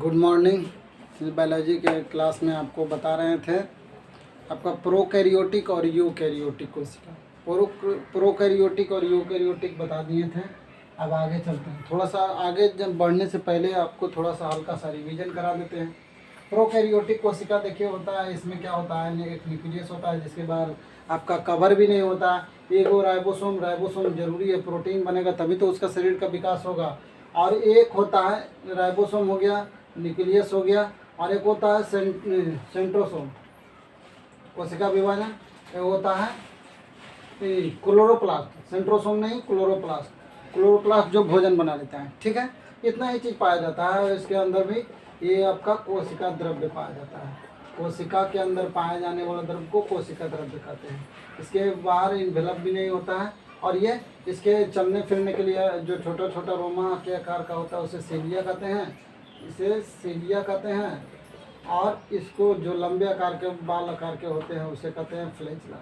Good morning. Biology के class में आपको बता रहे थे आपका प्रोकैरियोटिक और यूकैरियोटिक कोशिका। प्रोकैरियोटिक और यूकैरियोटिक बता दिए थे। अब आगे चलते हैं, थोड़ा सा आगे जब बढ़ने से पहले आपको थोड़ा सा हल्का सा रिवीजन करा देते हैं। प्रोकैरियोटिक कोशिका देखिए होता है, इसमें क्या होता है, एक न्यूक्लियस होता है जिसके बाद आपका कवर भी नहीं होता। एक वो राइबोसोम जरूरी है, प्रोटीन बनेगा तभी तो उसका शरीर का विकास होगा। और एक होता है राइबोसोम हो गया, न्यूक्लियस हो गया, और एक होता है सेंट्रोसोम कोशिका विभाजन। एक होता है क्लोरोप्लास्ट, सेंट्रोसोम नहीं क्लोरोप्लास्ट जो भोजन बना लेता है। ठीक है, इतना ही चीज़ पाया जाता है। इसके अंदर भी ये आपका कोशिका द्रव्य पाया जाता है। कोशिका के अंदर पाए जाने वाले द्रव्य को कोशिका द्रव्य कहते हैं। इसके बाहर इन्वेलप भी नहीं होता है, और ये इसके चलने फिरने के लिए जो छोटा छोटा रोमा के आकार का होता है उसे सीलिया कहते हैं। और इसको जो लंबे आकार के बाल आकार के होते हैं उसे कहते हैं फ्लैजिला।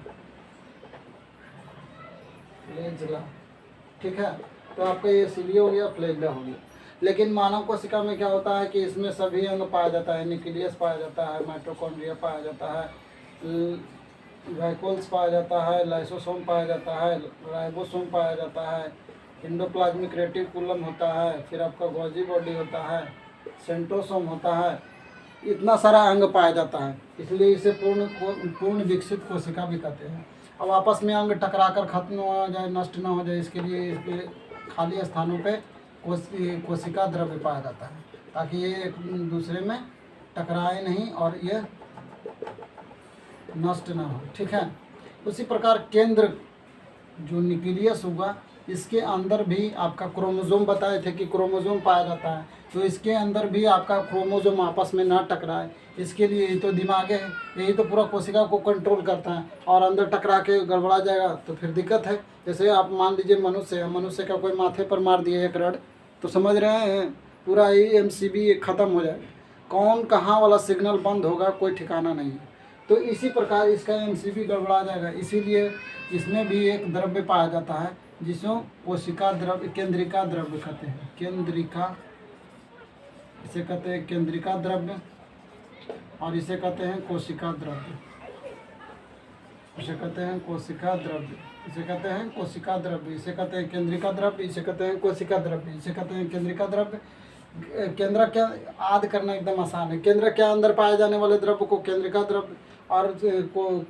ठीक है, तो आपका ये सीलिया हो गया, फ्लैजिला हो गया। लेकिन मानव कोशिका में क्या होता है कि इसमें सभी अंग पाया जाता है। न्यूक्लियस पाया जाता है, माइटोकॉन्ड्रिया पाया जाता है, वैक्यूल्स पाया जाता है, लाइसोसोम पाया जाता है, राइबोसोम पाया जाता है, एंडोप्लाज्मिक रेटिकुलम होता है, फिर आपका गोजी बॉडी होता है, सेंट्रोसोम होता है। इतना सारा अंग पाया जाता है, इसलिए इसे पूर्ण विकसित कोशिका भी कहते हैं। अब आपस में अंग टकरा कर खत्म हो जाए, नष्ट ना हो जाए, इसके लिए इसके खाली स्थानों पे कोशिका द्रव्य पाया जाता है, ताकि ये एक दूसरे में टकराए नहीं और ये नष्ट ना हो। ठीक है, उसी प्रकार केंद्र जो न्यूक्लियस होगा, इसके अंदर भी आपका क्रोमोसोम बताए थे कि क्रोमोसोम पाया जाता है। तो इसके अंदर भी आपका क्रोमोसोम आपस में ना टकराए, इसके लिए यही तो दिमाग है, यही तो पूरा कोशिका को कंट्रोल करता है। और अंदर टकरा के गड़बड़ा जाएगा तो फिर दिक्कत है। जैसे आप मान लीजिए मनुष्य का कोई माथे पर मार दिए एक रड, तो समझ रहे हैं पूरा एमसीबी ख़त्म हो जाएगा। कौन कहाँ वाला सिग्नल बंद होगा कोई ठिकाना नहीं है। तो इसी प्रकार इसका एमसीबी गड़बड़ा जाएगा। इसीलिए इसमें भी एक द्रव्य पाया जाता है जिसको कोशिका द्रव्य, केंद्रिका द्रव्य कहते हैं। इसे कहते हैं केंद्रिका द्रव्य, और इसे कहते हैं कोशिका द्रव्य। इसे कहते हैं कोशिका द्रव्य, इसे कहते हैं कोशिका द्रव्य, इसे कहते हैं केंद्रिका द्रव्य, इसे कहते हैं कोशिका द्रव्य, इसे कहते हैं केंद्रिका द्रव्य। केंद्र के याद करना एकदम आसान है। केंद्र के अंदर पाए जाने वाले द्रव्य को केंद्रिका द्रव्य, और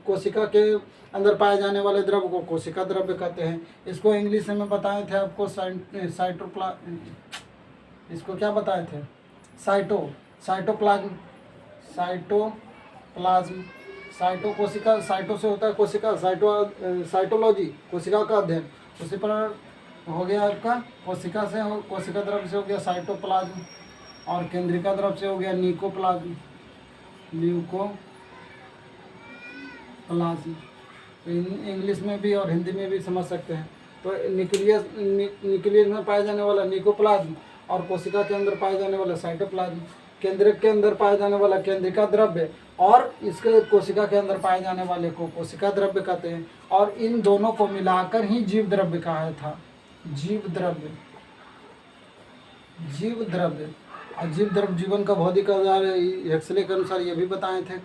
कोशिका के अंदर पाए जाने वाले द्रव्य को कोशिका द्रव्य कहते हैं। इसको इंग्लिश में बताए थे आपको इसको क्या बताए थे, साइटोप्लाज्म। साइटो कोशिका, साइटो से होता है कोशिका, साइटोलॉजी कोशिका का अध्ययन। उसी पर हो गया आपका कोशिका से कोशिका द्रव्य से हो गया साइटोप्लाज्म, और केंद्रिका द्रव्य से हो गया ल्यूकोप्लाज्म। तो इंग्लिश में भी और हिंदी में भी समझ सकते हैं। तो न्यूक्लियस में पाया जाने वाला न्यूकोप्लाज्म, और कोशिका के अंदर पाए जाने वाला साइटोप्लाज्म। केंद्र के अंदर पाए जाने वाला केंद्रिका द्रव्य, और इसके कोशिका के अंदर पाए जाने वाले को कोशिका द्रव्य कहते हैं। और इन दोनों को मिलाकर ही जीव द्रव्य कहा था। जीव द्रव्य और जीव द्रव्य जीवन का भौतिक आधार एक्सरे के अनुसार ये भी बताए थे।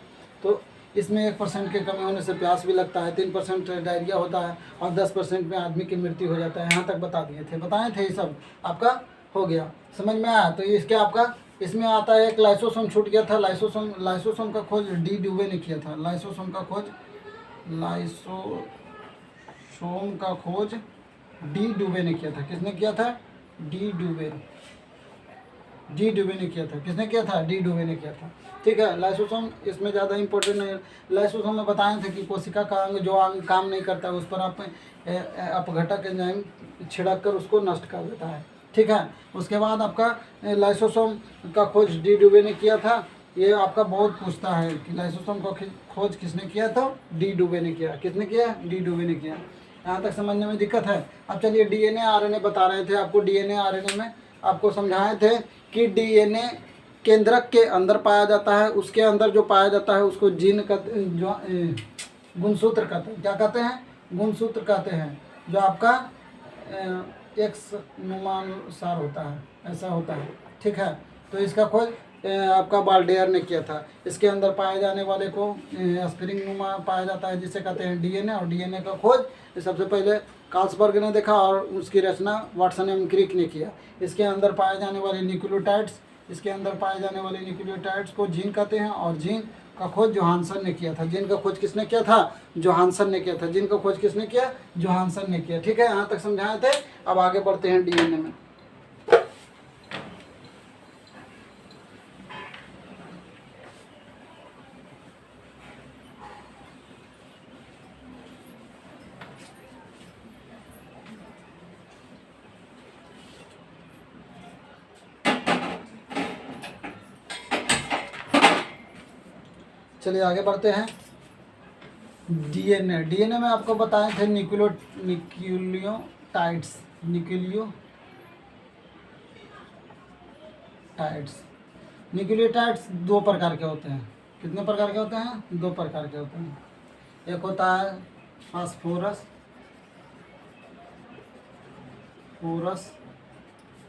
तो इसमें 1% के कमी होने से प्यास भी लगता है, 3% डायरिया होता है, और 10% में आदमी की मृत्यु हो जाता है। यहाँ तक बताए थे ये सब आपका हो गया, समझ में आया। तो इसके आपका इसमें आता है एक लाइसोसोम छूट गया था। लाइसोसोम का खोज डी ड्यूवे ने किया था। लाइसोसोम का खोज डी ड्यूवे ने किया था। किसने किया था? डी ड्यूवे ने किया था। किसने किया था? डी ड्यूवे ने किया था। ठीक है, लाइसोसोम इसमें ज़्यादा इंपॉर्टेंट नहीं है। लाइसोसोम में बताए थे कि कोशिका का अंग जो अंग काम नहीं करता है उस पर आप अपघटक एंजाइम छिड़क कर उसको नष्ट कर देता है। ठीक है, उसके बाद आपका लाइसोसोम का खोज डी ड्यूवे ने किया था। ये आपका बहुत पूछता है कि लाइसोसोम का खोज किसने किया था? डी ड्यूवे ने किया। किसने किया? डी ड्यूवे ने किया। यहाँ तक समझने में दिक्कत है। अब चलिए डीएनए आरएनए बता रहे थे आपको। डीएनए आरएनए में आपको समझाए थे कि डीएनए केंद्रक के अंदर पाया जाता है। उसके अंदर जो पाया जाता है उसको गुणसूत्र कहते हैं। क्या कहते हैं? गुणसूत्र कहते हैं, जो आपका एक्स नुमानुसार होता है, ऐसा होता है। ठीक है, तो इसका खोज आपका बाल्डेयर ने किया था। इसके अंदर पाए जाने वाले को स्प्रिंग नुमा पाया जाता है, जिसे कहते हैं डीएनए। और डीएनए का खोज सबसे पहले कार्लसबर्ग ने देखा और उसकी रचना वाटसन एवं क्रिक ने किया। इसके अंदर पाए जाने वाले न्यूक्लियोटाइड्स, इसके अंदर पाए जाने वाले न्यूक्लियोटाइड्स को जीन कहते हैं। और जीन का खोज जोहानसन ने किया था। जीन का खोज किसने किया था? जोहानसन ने किया था। जीन का खोज किसने किया? जोहानसन ने किया। ठीक है, यहाँ तक समझाए थे। अब आगे बढ़ते हैं डीएनए में। चलिए आगे बढ़ते हैं। डीएनए, डीएनए में आपको बताए थे न्यूक्लियोटाइड्स। न्यूक्लियोटाइड्स दो प्रकार के होते हैं। कितने प्रकार के होते हैं? दो प्रकार के होते हैं। एक होता है फास्फोरस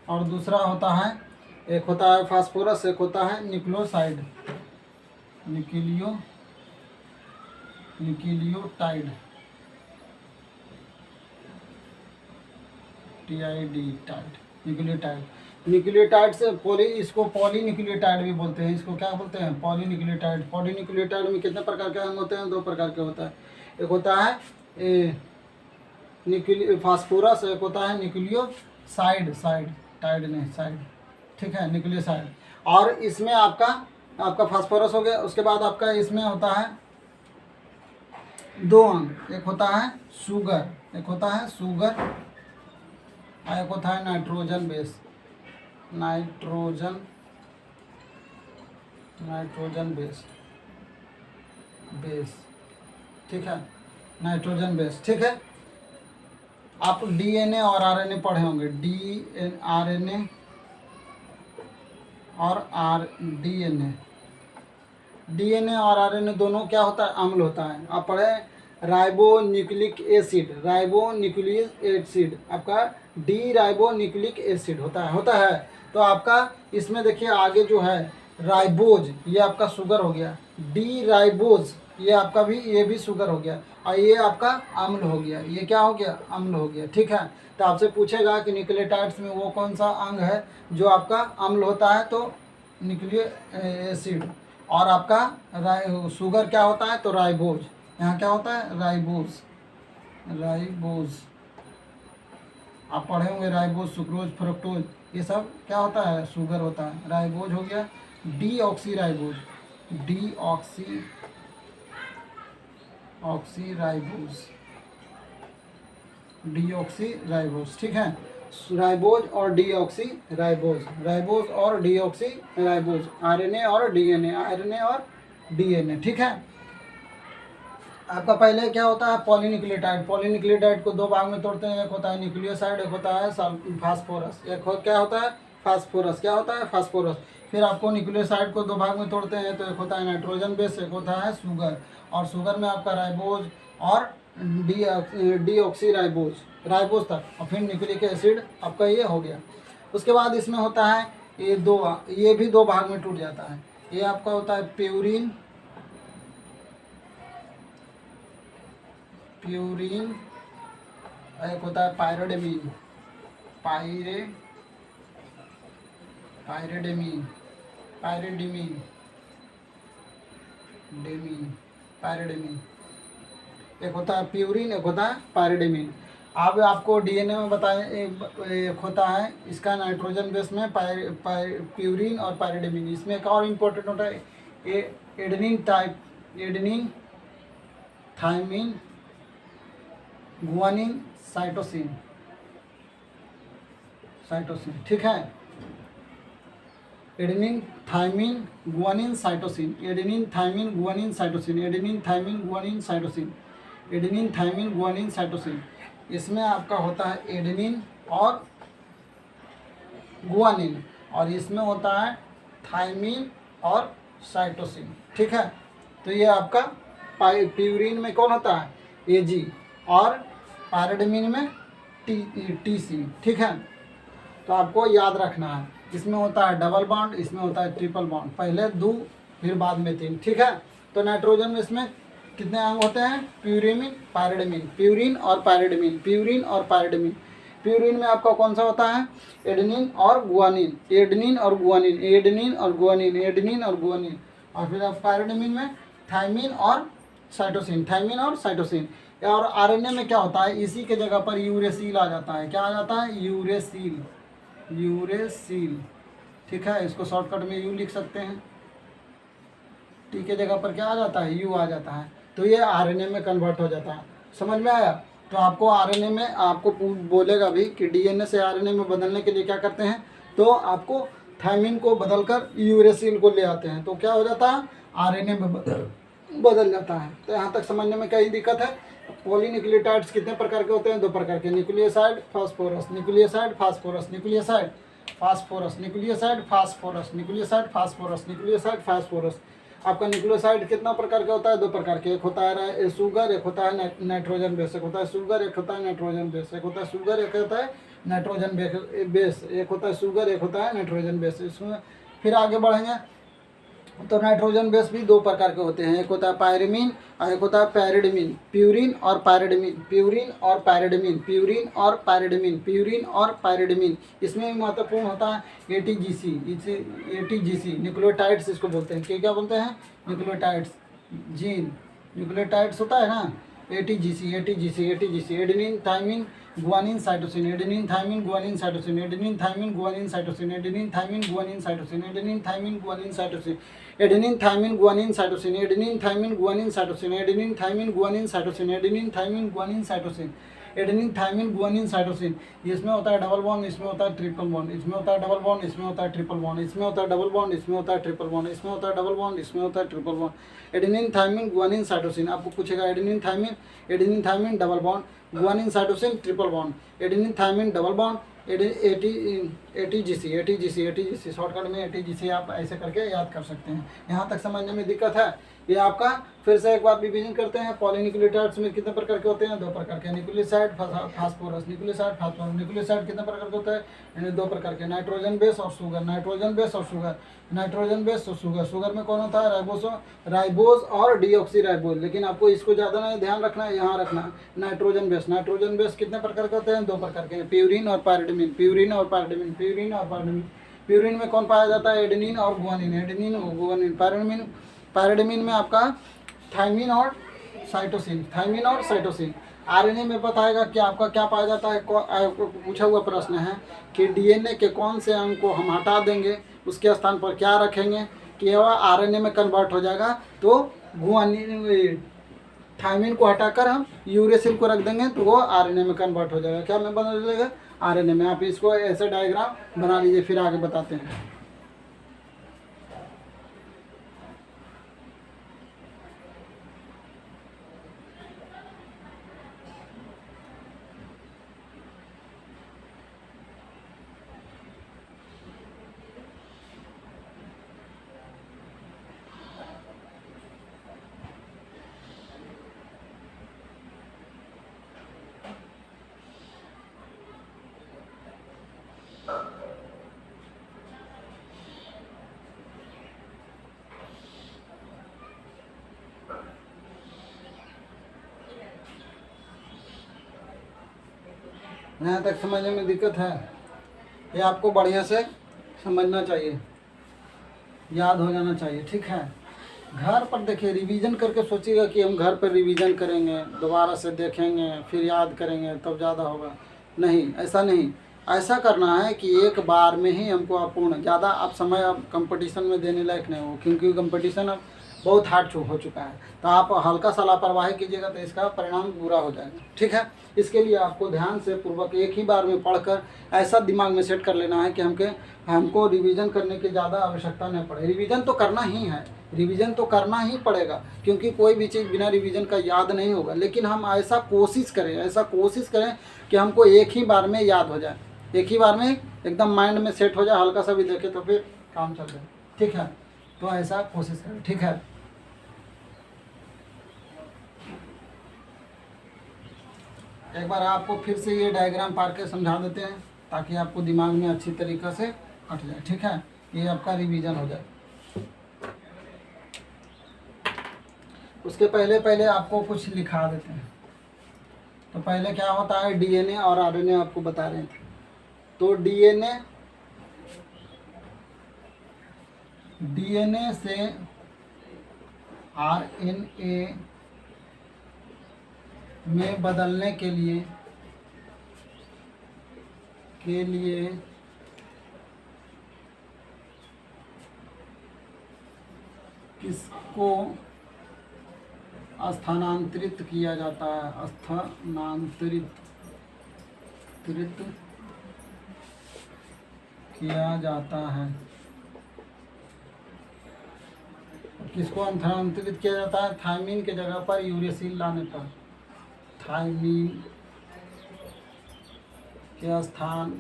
और दूसरा होता है, एक होता है फास्फोरस, एक होता है न्यूक्लियोटाइड। न्यूक्लियोटाइड न्यूक्लियोटाइड से इसको पॉलीन्यूक्लियोटाइड भी बोलते हैं। इसको क्या बोलते हैं? पॉलीन्यूक्लियोटाइड। पॉलीन्यूक्लियोटाइड में कितने प्रकार के अंग होते हैं? दो प्रकार के होता है। एक होता है फास्फोरस, एक होता है न्यूक्लियोसाइड। ठीक है, न्यूक्लियोसाइड। और इसमें आपका फास्फोरस हो गया। उसके बाद आपका इसमें होता है दो अंग। एक होता है शुगर और एक होता है नाइट्रोजन बेस। ठीक है, नाइट्रोजन बेस। ठीक है, आप डीएनए और आरएनए पढ़े होंगे। आरएनए और डीएनए और आरएनए दोनों क्या होता है? अम्ल होता है। आप पढ़े राइबोन्यूक्लिक एसिड। आपका डी राइबोन्यूक्लिक एसिड होता है। तो आपका इसमें देखिए आगे जो है राइबोज, ये आपका शुगर हो गया। डी राइबोज ये भी शुगर हो गया। और ये आपका अम्ल हो गया। ये क्या हो गया? अम्ल हो गया। ठीक है, तो आपसे पूछेगा कि न्यूक्लियोटाइड्स में वो कौन सा अंग है जो आपका अम्ल होता है? तो न्यूक्लिक एसिड। और आपका शुगर क्या होता है? तो राइबोज। यहाँ क्या होता है? राइबोज। आप पढ़े होंगे राइबोज, सुक्रोज, फ्रुक्टोज, ये सब क्या होता है? शुगर होता है। राइबोज हो गया। Deoxy ribose. ठीक है, राइबोज और डीऑक्सी राइबोज। आरएनए और डीएनए। ठीक है, आपका पहले क्या होता है? पॉलीन्यूक्लियोटाइड को दो भाग में तोड़ते हैं। एक होता है न्यूक्लियोसाइड, एक होता है फास्फोरस। क्या होता है? फास्फोरस। फिर आपको न्यूक्लियोसाइड को दो भाग में तोड़ते हैं। तो एक होता है नाइट्रोजन बेस, एक होता है शुगर। और शुगर में आपका राइबोज और डीऑक्सी राइबोज तक, और फिर न्यूक्लिक एसिड आपका ये हो गया। उसके बाद इसमें होता है ये भी दो भाग में टूट जाता है। ये आपका होता है प्यूरिन एक होता है पायरिडेमीन। एक होता है प्यूरिन, एक होता है पायरिडेमीन। अब आपको डीएनए में बताएं, एक होता है इसका नाइट्रोजन बेस में प्यूरिन और पायरिडेमीन। इसमें एक और इम्पोर्टेंट होता है एडेनिन, थायमिन, गुआनिन, साइटोसिन। ठीक है, एडेनिन, थायमिन, गुआनिन, साइटोसिन। इसमें आपका होता है एडेनिन और गुआनिन, और इसमें होता है थायमिन और साइटोसिन। ठीक है, तो ये आपका प्यूरिन में कौन होता है? एजी। और पायरिडेमीन में टीसी। ठीक है, तो आपको याद रखना है। इसमें होता है डबल बॉन्ड, इसमें होता है ट्रिपल बॉन्ड, पहले 2 फिर बाद में 3, ठीक है। तो नाइट्रोजन में इसमें कितने अंग होते हैं? प्यूरिमीन, पायरिडीन, प्यूरिन और पायरिडीन, प्यूरिन और पायरिडीन। प्यूरिन में आपका कौन सा होता है? एडेनिन और गुआनिन, एडेनिन और गुआनिन, एडेनिन और गुआनिन, एडेनिन और गुआनिन। और फिर आप पायरिडीन में थायमिन और साइटोसिन, थायमिन और साइटोसिन। और आरएनए में क्या होता है? इसी के जगह पर यूरेसिल आ जाता है। क्या आ जाता है? यूरेसिल, यूरेसिल, ठीक है। इसको शॉर्टकट में यू लिख सकते हैं। टी के जगह पर क्या आ जाता है? यू आ जाता है। तो ये आरएनए में कन्वर्ट हो जाता है। समझ में आया? तो आपको आरएनए में आपको बोलेगा भी कि डीएनए से आरएनए में बदलने के लिए क्या करते हैं, तो आपको थायमिन को बदलकर यूरेसिल को ले आते हैं, तो क्या हो जाता है? आरएनए में बदल जाता है। तो यहाँ तक समझने में कई दिक्कत है। पॉलीन्यूक्लियोटाइड्स कितने प्रकार के होते हैं? 2 प्रकार के, nucleoside, phosphorus, nucleoside, phosphorus, nucleoside, phosphorus, nucleoside, phosphorus, nucleoside, phosphorus, nucleoside, phosphorus. आपका न्यूक्लियोसाइड कितना प्रकार का होता है? 2 प्रकार के, एक होता है शुगर, एक होता है नाइट्रोजन बेस, एक होता है शुगर, एक होता है नाइट्रोजन बेस, एक होता है शुगर, एक होता है नाइट्रोजन बेस, एक होता है शुगर, एक होता है नाइट्रोजन बेस। इसमें फिर आगे बढ़ेंगे तो नाइट्रोजन बेस भी 2 प्रकार के होते हैं, एक होता है पायरिमीन और एक होता है पैरिडीन, प्यूरिन और पैरिडीन, प्यूरिन और पैरिडीन, प्यूरिन और पैरिडीन, प्यूरिन और पैरिडीन। इसमें महत्वपूर्ण होता है एटीजीसी, इसे एटीजीसी न्यूक्लियोटाइड्स इसको बोलते हैं। क्या बोलते हैं? न्यूक्लियोटाइड्स, जीन न्यूक्लियोटाइड्स होता है ना, ATGC, ATGC, ATGC, adenine, thymine, guanine, cytosine, adenine, thymine, guanine, cytosine, adenine, thymine, guanine, cytosine, adenine, thymine, guanine, cytosine, adenine, thymine, guanine, cytosine, adenine, thymine, guanine, cytosine, adenine, thymine, guanine, cytosine, adenine, thymine, guanine, cytosine, adenine, thymine, guanine, cytosine, adenine, thymine, guanine, cytosine. इसमें होता है double bond, इसमें होता है triple bond, इसमें होता है double bond, इसमें होता है ट्रिपल बॉन्ड, इसमें होता है डबल बॉन्ड, इसमें होता है ट्रिपल बॉन्ड, इसमें होता है डबल बॉन्ड, इसमें होता है triple bond. Adenine, thymine, guanine, cytosine. आपको पूछेगा adenine, thymine double bond, guanine, cytosine triple bond, adenine, thymine double bond, ATGC, ATGC, ATGC, shortcut में एटीजीसी आप ऐसे करके याद कर सकते हैं। यहाँ तक समझने में दिक्कत है? ये आपका फिर से एक बार रिवीजन करते हैं। पॉलीन्यूक्लियोटाइड्स में कितने प्रकार के होते हैं? 2 प्रकार के, nucleoside, phosphorus, nucleoside, phosphorus. Nucleoside कितने प्रकार के होते हैं? 2 प्रकार के, नाइट्रोजन बेस और शुगर, नाइट्रोजन बेस और शुगर, नाइट्रोजन बेस और शुगर। शुगर में कौन होता है? राइबोज और डीऑक्सीराइबोज। लेकिन आपको इसको ज़्यादा नहीं ध्यान रखना है, यहाँ रखना है नाइट्रोजन बेस। नाइट्रोजन बेस कितने प्रकार के होते हैं? 2 प्रकार के, प्यूरिन और पैरिडीन, प्यूरिन और पैरिडीन, प्यूरिन और पैरिडीन। प्यूरिन में कौन पाया जाता है? एडेनिन और गुआनिन, एडेनिन और गुआनिन। पैरिडीन में आपका थायमिन और साइटोसिन, थायमिन और साइटोसिन। आरएनए में बताएगा कि आपका क्या पाया जाता है। पूछा हुआ प्रश्न है कि डीएनए के कौन से अंग को हम हटा देंगे, उसके स्थान पर क्या रखेंगे कि वह आरएनए में कन्वर्ट हो जाएगा। तो गुआनिन, थायमिन को हटाकर हम यूरेसिल को रख देंगे तो वो आरएनए में कन्वर्ट हो जाएगा। क्या में बदल जाएगा? आरएनए में। आप इसको ऐसे डायग्राम बना लीजिए, फिर आगे बताते हैं। यहाँ तक समझने में दिक्कत है? ये आपको बढ़िया से समझना चाहिए, याद हो जाना चाहिए, ठीक है। घर पर देखिए, रिवीजन करके सोचिएगा कि हम घर पर रिवीजन करेंगे, दोबारा से देखेंगे, फिर याद करेंगे तब ज़्यादा होगा। नहीं, ऐसा नहीं। ऐसा करना है कि एक बार में ही हमको अपूर्ण, ज़्यादा आप समय अब कंपटीशन में देने लायक नहीं हो, क्योंकि कंपटीशन अब बहुत हार्ड हो चुका है। तो आप हल्का सा लापरवाही कीजिएगा तो इसका परिणाम बुरा हो जाएगा, ठीक है। इसके लिए आपको ध्यान से पूर्वक एक ही बार में पढ़कर ऐसा दिमाग में सेट कर लेना है कि हमको रिवीजन करने की ज़्यादा आवश्यकता नहीं पड़े। रिवीजन तो करना ही है, रिवीजन तो करना ही पड़ेगा, क्योंकि कोई भी चीज़ बिना रिवीजन का याद नहीं होगा। लेकिन हम ऐसा कोशिश करें कि हमको एक ही बार में याद हो जाए, एक ही बार में एकदम माइंड में सेट हो जाए। हल्का सा भी देखे तो फिर काम चल जाए, ठीक है। तो ऐसा कोशिश करें, ठीक है। एक बार आपको फिर से ये डायग्राम पार के समझा देते हैं ताकि आपको दिमाग में अच्छी तरीक़े से कट जाए। ठीक है, ये आपका रिवीजन हो जाए। उसके पहले पहले आपको कुछ लिखा देते हैं। तो पहले क्या होता है, डीएनए और आरएनए आपको बता रहे थे। तो डीएनए से आरएनए में बदलने के लिए किसको स्थानांतरित किया जाता है, स्थानांतरित किया जाता है। किसको स्थानांतरित किया जाता है? थायमीन के जगह पर यूरेसिल लाने पर, थायमीन के स्थान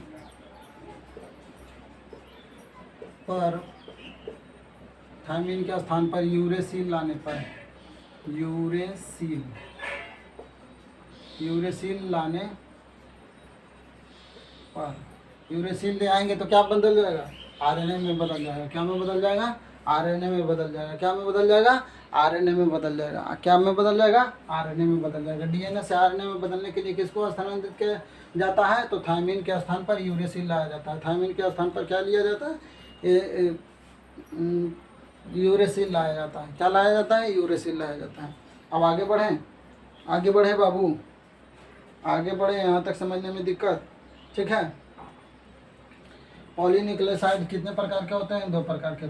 पर, थायमीन के स्थान पर यूरेसिल लाने पर, यूरेसिल लाने पर, यूरेसिल ले आएंगे तो क्या बदल जाएगा? आरएनए में बदल जाएगा। क्या में बदल जाएगा? आरएनए में बदल जाएगा। क्या में बदल जाएगा? आरएनए में बदल जाएगा। क्या में बदल जाएगा? आरएनए में बदल जाएगा। डीएनए से आरएनए में बदलने के लिए किसको स्थानांतरित किया जाता है? तो थायमीन के स्थान पर यूरेसिल लाया जाता है। थायमीन के स्थान पर क्या लिया जाता है? यूरेसिल लाया जाता है। क्या लाया जाता है? यूरेसिल लाया जाता है। अब आगे बढ़ें, आगे बढ़े बाबू, आगे बढ़े, यहाँ तक समझने में दिक्कत? ठीक है। पॉलीन्यूक्लियोसाइड कितने प्रकार के होते हैं? 2 प्रकार के।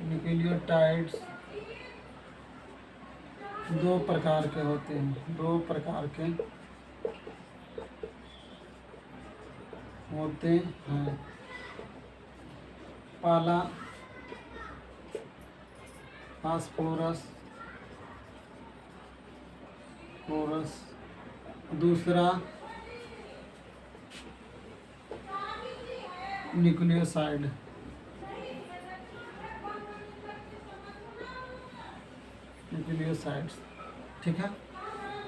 न्यूक्लियोटाइड्स 2 प्रकार के होते हैं। 2 प्रकार के होते हैं। पहला फास्फोरस, दूसरा न्यूक्लियोसाइड। न्यूक्लियोसाइड्स, ठीक है।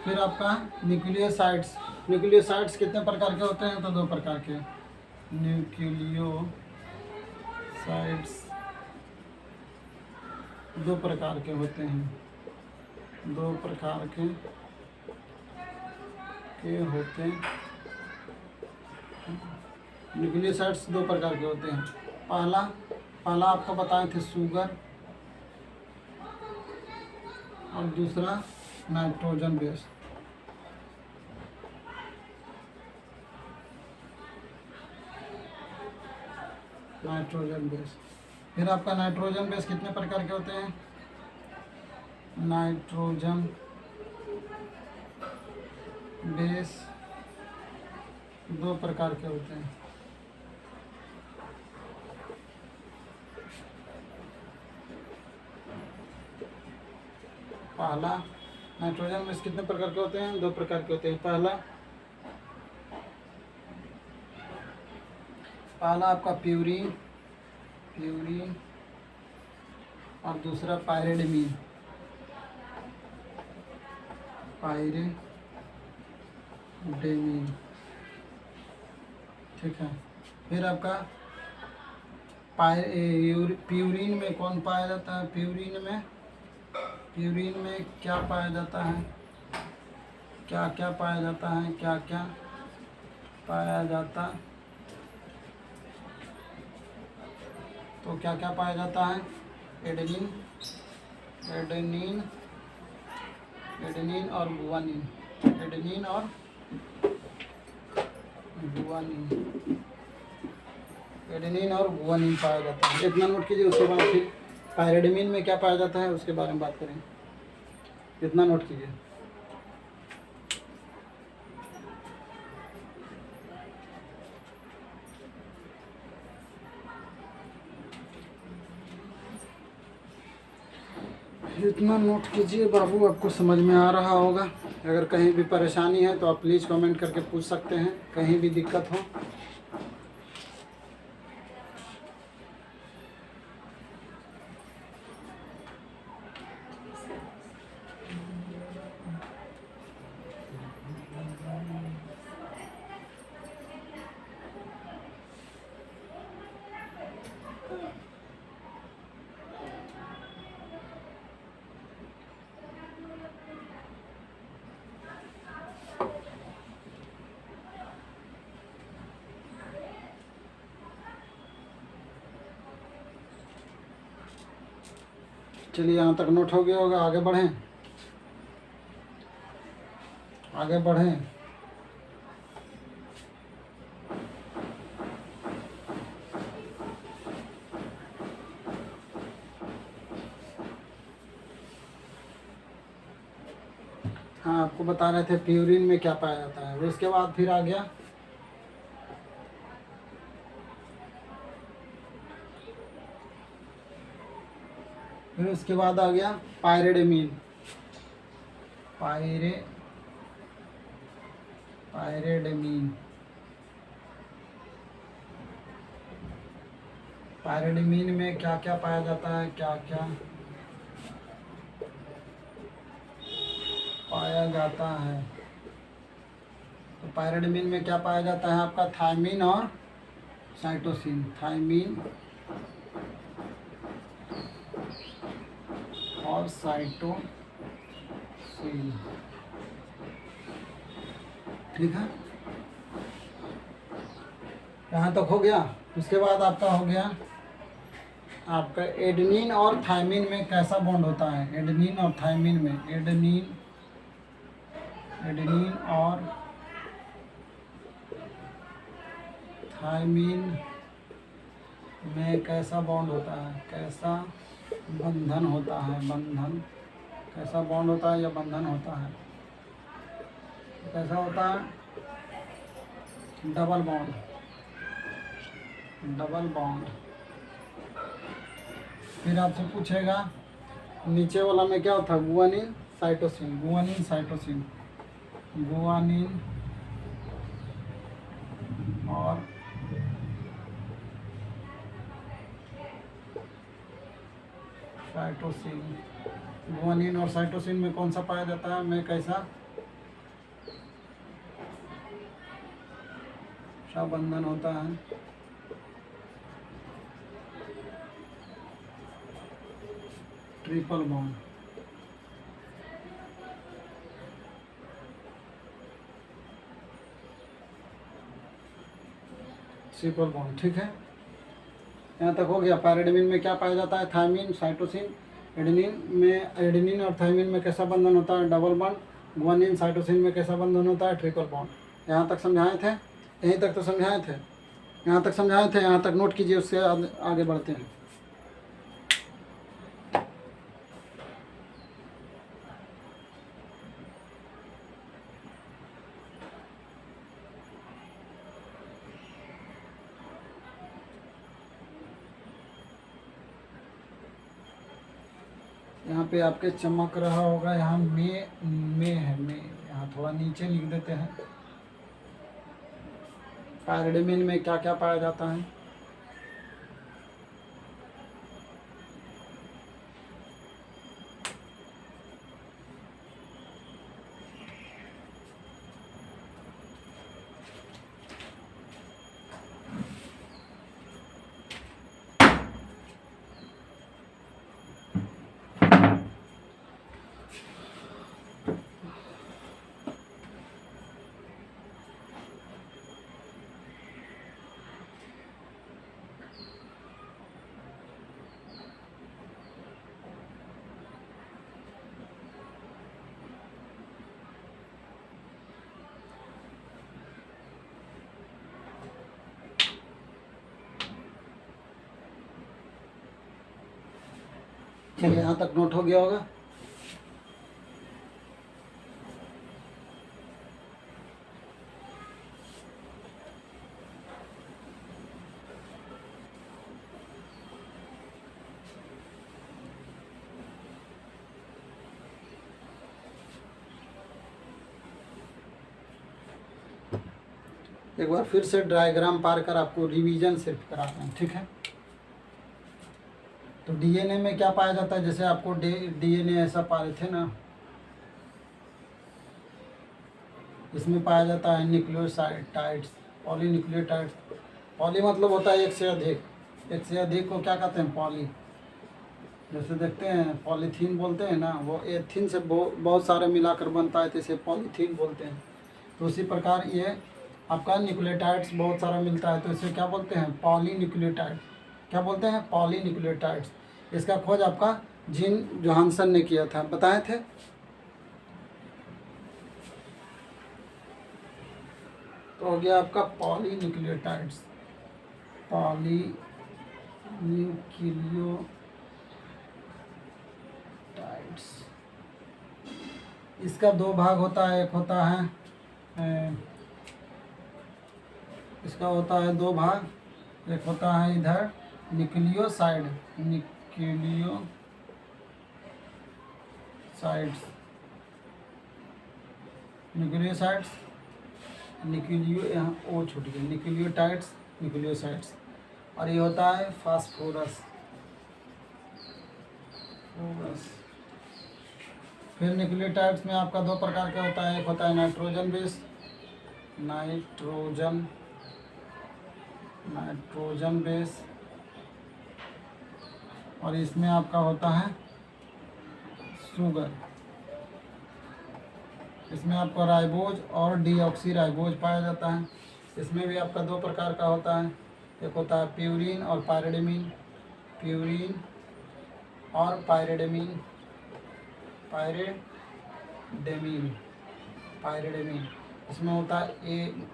फिर आपका न्यूक्लियोसाइड्स कितने प्रकार के होते हैं? तो 2 प्रकार के। न्यूक्लियोसाइड्स 2 प्रकार के होते हैं। 2 प्रकार के होते हैं। न्यूक्लियोसाइड्स 2 प्रकार के होते हैं। पहला आपको बताए थे शुगर, और दूसरा नाइट्रोजन बेस। फिर आपका नाइट्रोजन बेस कितने प्रकार के होते हैं? नाइट्रोजन बेस 2 प्रकार के होते हैं। पहला नाइट्रोजन बेस कितने प्रकार के होते हैं? 2 प्रकार के होते हैं। पहला आपका प्यूरीन, और दूसरा पायरिडीन। ठीक है। फिर आपका प्यूरीन में कौन पाया जाता है? प्यूरीन में क्या पाया जाता है? क्या पाया जाता है? पाया जाता, तो क्या पाया जाता है? एडेनिन और गुआनिन। एडेनिन और गुआनिन पाया जाता है। इतना नोट कीजिए। उसके बाद फिर पायरिडीन में क्या पाया जाता है उसके बारे में बात करें। इतना नोट कीजिए। इतना नोट कीजिए बाबू, आपको समझ में आ रहा होगा। अगर कहीं भी परेशानी है तो आप प्लीज़ कमेंट करके पूछ सकते हैं, कहीं भी दिक्कत हो। चलिए यहाँ तक नोट हो गया होगा, आगे बढ़ें। आगे बढ़ें। हाँ, आपको बता रहे थे प्यूरिन में क्या पाया जाता है। उसके बाद फिर आ गया उसके बाद आ गया पायरिडीन। पायरिडीन पायरिडीन में क्या क्या पाया जाता है, क्या क्या पाया जाता है। तो पायरिडीन में क्या पाया जाता है आपका, थायमीन और साइटोसिन। थायमीन और साइटोसिन, ठीक है। यहाँ तक हो गया। उसके बाद आपका हो गया आपका एडेनिन और थायमीन में कैसा बॉन्ड होता है। एडेनिन और थायमीन में, एडेनिन और थायमीन में कैसा बॉन्ड होता है, कैसा बंधन होता है। बंधन कैसा बॉन्ड होता है या बंधन होता है, कैसा होता है, डबल बॉन्ड। फिर आपसे पूछेगा नीचे वाला में क्या होता है, गुआनिन साइटोसिन। गुआनिन और साइटोसिन। गुआनिन और साइटोसिन में कौन सा पाया जाता है, में कैसा बंधन होता है। Triple bond. ट्रिपल बॉन्ड, ठीक है। यहाँ तक हो गया। पायरिडीन में क्या पाया जाता है, थायमीन, साइटोसिन। एडेनिन और थायमीन में कैसा बंधन होता है, डबल बॉन्ड। गुआनिन साइटोसिन में कैसा बंधन होता है, ट्रिपल बॉन्ड। यहाँ तक समझाए थे, यहीं तक तो समझाए थे, यहाँ तक समझाए थे। यहाँ तक नोट कीजिए, उससे आगे बढ़ते हैं। यहाँ पे आपके चमक रहा होगा, यहाँ में है, में यहाँ थोड़ा नीचे लिख देते हैं। पायरिडीन में क्या क्या पाया जाता है, चलिए यहाँ तक नोट हो गया होगा। एक बार फिर से डायग्राम पार कर आपको रिवीजन सिर्फ कराते हैं, ठीक है। तो डीएनए में क्या पाया जाता है, जैसे आपको डीएनए ऐसा पा रहे थे ना, इसमें पाया जाता है न्यूक्लियोटाइड्स, पॉलीन्यूक्लियोटाइड्स। पॉली मतलब होता है एक से अधिक को क्या कहते हैं, पॉली। जैसे देखते हैं पॉलीथीन बोलते हैं ना, वो एथीन से बहुत सारे मिलाकर बनता है, तो इसे पॉलीथीन बोलते हैं। तो उसी प्रकार ये आपका न्यूक्लियोटाइड्स बहुत सारा मिलता है, तो इसे क्या बोलते हैं, पॉलीन्यूक्लियोटाइड। क्या बोलते हैं, पॉलीन्यूक्लियोटाइड्स। इसका खोज आपका जीन जोहानसन ने किया था, बताए थे। तो हो गया आपका पॉलीन्यूक्लियोटाइड्स, पॉलीन्यूक्लियोटाइड्स। इसका दो भाग होता है, एक होता है इसका होता है दो भाग, एक होता है इधर न्यूक्लियोसाइड, न्यूक्लियोसाइड्स, यहाँ ओ छूट गया, न्यूक्लियोसाइड्स। और ये होता है फास्फोरस। फिर न्यूक्लियोटाइड्स में आपका दो प्रकार का होता है, एक होता है नाइट्रोजन बेस, और इसमें आपका होता है शुगर। इसमें आपका राइबोज और डीऑक्सी राइबोज पाया जाता है। इसमें भी आपका दो प्रकार का होता है, एक होता है प्यूरिन और पायरिडीन, इसमें होता है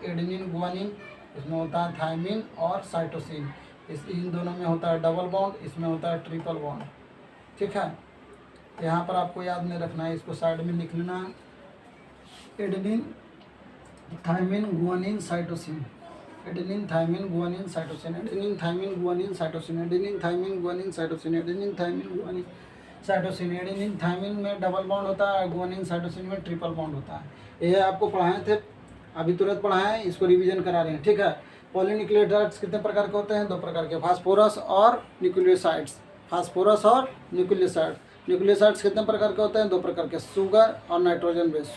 एडेनिन गुआनिन, इसमें होता है थायमिन और साइटोसिन। इन दोनों में होता है डबल बॉन्ड, इसमें होता है ट्रिपल बॉन्ड। ठीक है, यहाँ पर आपको याद नहीं रखना है, इसको साइड में लिख लेना है। Adenine thymine guanine cytosine, adenine thymine guanine cytosine, adenine thymine guanine cytosine, adenine thymine guanine cytosine, adenine thymine guanine cytosine. Adenine thymine में डबल बॉन्ड होता है, गुआनिन साइटोसिन में ट्रिपल बॉन्ड होता है। ये आपको पढ़ाए थे, अभी तुरंत पढ़ाए, इसको रिवीजन करा रहे हैं। ठीक है, पॉलीन्यूक्लियोटाइड्स कितने प्रकार के होते हैं? दो प्रकार के, फास्फोरस और न्यूक्लियोसाइड्स। न्यूक्लियोसाइड्स कितने प्रकार के होते हैं? दो प्रकार के, शुगर और नाइट्रोजन बेस।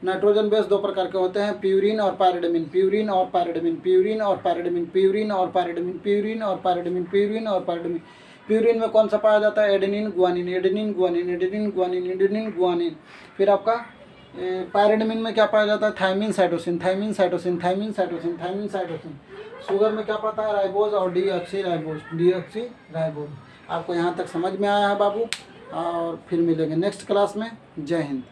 नाइट्रोजन बेस दो प्रकार के होते हैं, प्यूरिन और पायरिडीन। प्यूरिन में कौन सा पाया जाता है? Adenine guanine. फिर आपका पायरिडीन में क्या पाया जाता है? Thymine cytosine. शुगर में क्या पाता है? राइबोज और डीऑक्सी राइबोज। आपको यहाँ तक समझ में आया है बाबू? और फिर मिलेंगे नेक्स्ट क्लास में। जय हिंद।